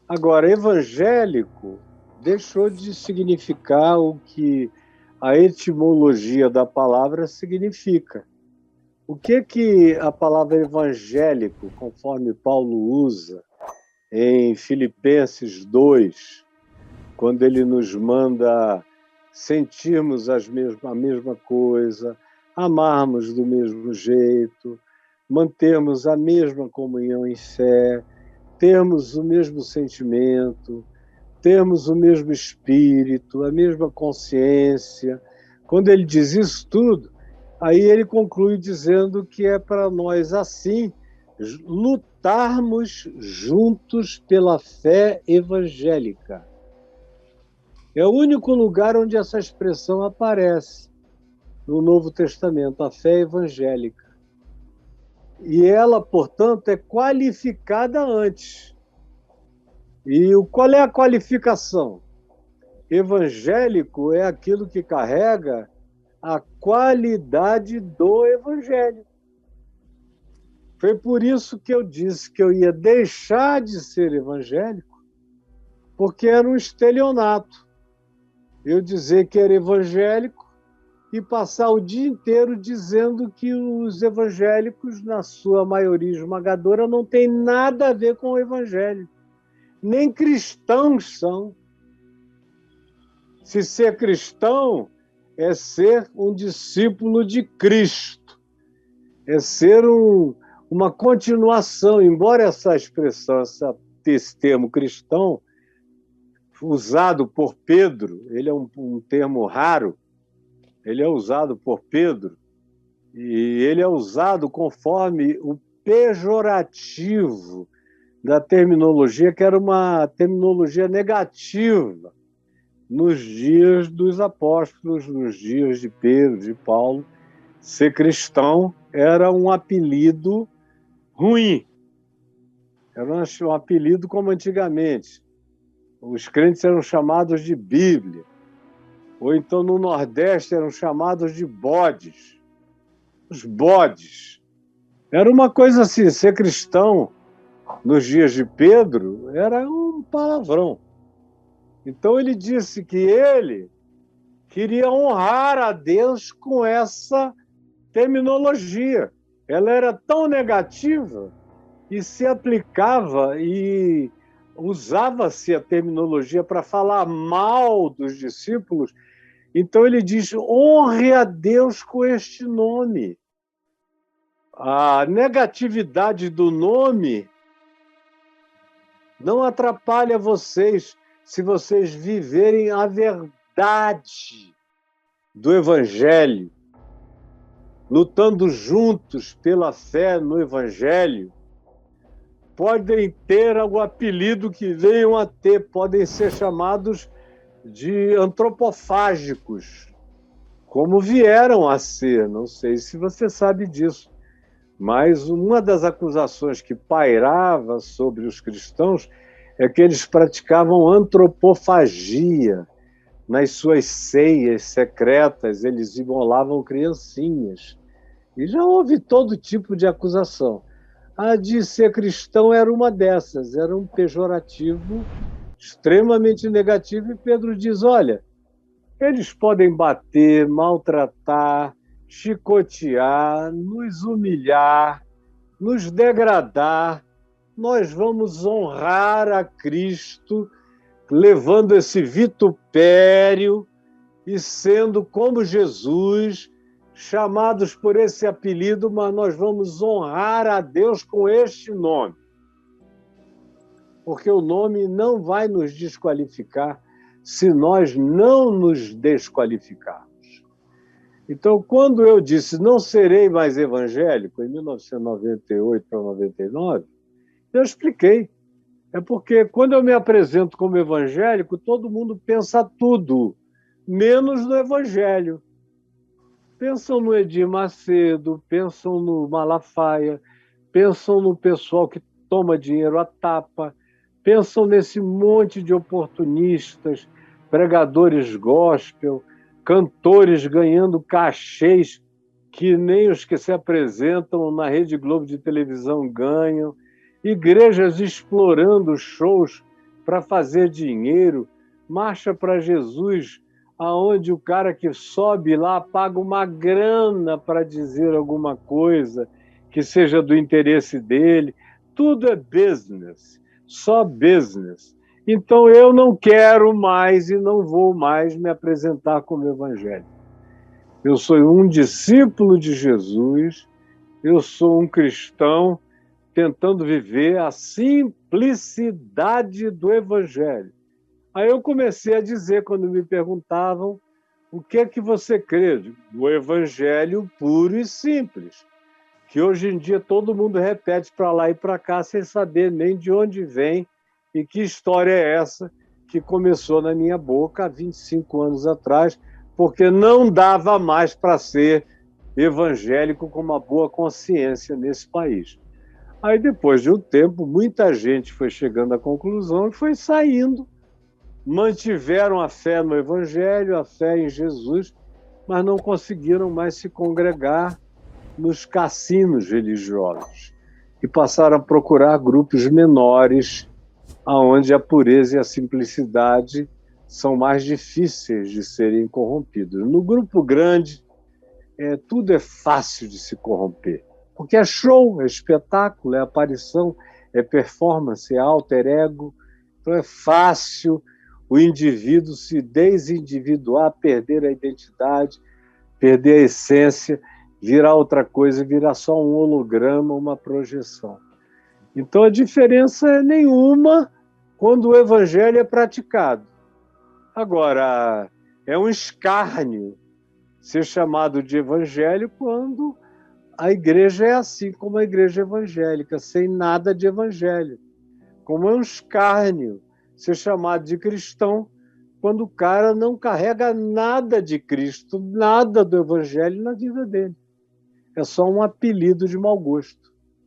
Agora, evangélico deixou de significar o que a etimologia da palavra significa. O que a palavra evangélico, conforme Paulo usa em Filipenses 2, quando ele nos manda sentirmos a mesma coisa, amarmos do mesmo jeito, mantermos a mesma comunhão em fé, termos o mesmo sentimento, termos o mesmo espírito, a mesma consciência. Quando ele diz isso tudo, aí ele conclui dizendo que é para nós, assim, lutarmos juntos pela fé evangélica. É o único lugar onde essa expressão aparece no Novo Testamento, a fé evangélica. E ela, portanto, é qualificada antes. E qual é a qualificação? Evangélico é aquilo que carrega a qualidade do evangelho. Foi por isso que eu disse que eu ia deixar de ser evangélico, porque era um estelionato. Eu dizer que era evangélico e passar o dia inteiro dizendo que os evangélicos, na sua maioria esmagadora, não tem nada a ver com o evangelho. Nem cristãos são. Se ser cristão é ser um discípulo de Cristo, é ser uma continuação, embora essa expressão, esse termo cristão, usado por Pedro, ele é um termo raro, ele é usado por Pedro, e ele é usado conforme o pejorativo da terminologia, que era uma terminologia negativa nos dias dos apóstolos, nos dias de Pedro, de Paulo. Ser cristão era um apelido ruim, era um apelido como antigamente. Os crentes eram chamados de Bíblia, ou então no Nordeste eram chamados de bodes. Os bodes. Era uma coisa assim, ser cristão nos dias de Pedro era um palavrão. Então ele disse que ele queria honrar a Deus com essa terminologia. Ela era tão negativa e se aplicava e usava-se a terminologia para falar mal dos discípulos. Então ele diz: honre a Deus com este nome. A negatividade do nome não atrapalha vocês se vocês viverem a verdade do Evangelho, lutando juntos pela fé no Evangelho. Podem ter o apelido que venham a ter, podem ser chamados de antropofágicos, como vieram a ser, não sei se você sabe disso, mas uma das acusações que pairava sobre os cristãos é que eles praticavam antropofagia. Nas suas ceias secretas, eles imolavam criancinhas. E já houve todo tipo de acusação. A de ser cristão era uma dessas, era um pejorativo extremamente negativo, e Pedro diz: olha, eles podem bater, maltratar, chicotear, nos humilhar, nos degradar, nós vamos honrar a Cristo, levando esse vitupério e sendo como Jesus, chamados por esse apelido, mas nós vamos honrar a Deus com este nome. Porque o nome não vai nos desqualificar se nós não nos desqualificarmos. Então, quando eu disse não serei mais evangélico, em 1998 para 99, eu expliquei. É porque quando eu me apresento como evangélico, todo mundo pensa tudo, menos no evangelho. Pensam no Edir Macedo, pensam no Malafaia, pensam no pessoal que toma dinheiro à tapa, pensam nesse monte de oportunistas, pregadores gospel, cantores ganhando cachês que nem os que se apresentam na Rede Globo de televisão ganham, igrejas explorando shows para fazer dinheiro, marcha para Jesus, aonde o cara que sobe lá paga uma grana para dizer alguma coisa que seja do interesse dele. Tudo é business, só business. Então eu não quero mais e não vou mais me apresentar como evangélico. Eu sou um discípulo de Jesus, eu sou um cristão tentando viver a simplicidade do evangelho. Aí eu comecei a dizer, quando me perguntavam, o que é que você crê? O evangelho puro e simples, que hoje em dia todo mundo repete para lá e para cá sem saber nem de onde vem e que história é essa que começou na minha boca há 25 anos atrás, porque não dava mais para ser evangélico com uma boa consciência nesse país. Aí, depois de um tempo, muita gente foi chegando à conclusão e foi saindo, mantiveram a fé no Evangelho, a fé em Jesus, mas não conseguiram mais se congregar nos cassinos religiosos e passaram a procurar grupos menores, onde a pureza e a simplicidade são mais difíceis de serem corrompidos. No grupo grande, tudo é fácil de se corromper, porque é show, é espetáculo, é aparição, é performance, é alter ego. Então é fácil o indivíduo se desindividuar, perder a identidade, perder a essência, virar outra coisa, virar só um holograma, uma projeção. Então a diferença é nenhuma quando o evangelho é praticado. Agora, é um escárnio ser chamado de evangelho quando a igreja é assim como a igreja evangélica, sem nada de evangelho. Como é um escárnio ser chamado de cristão quando o cara não carrega nada de Cristo, nada do evangelho na vida dele. É só um apelido de mau gosto.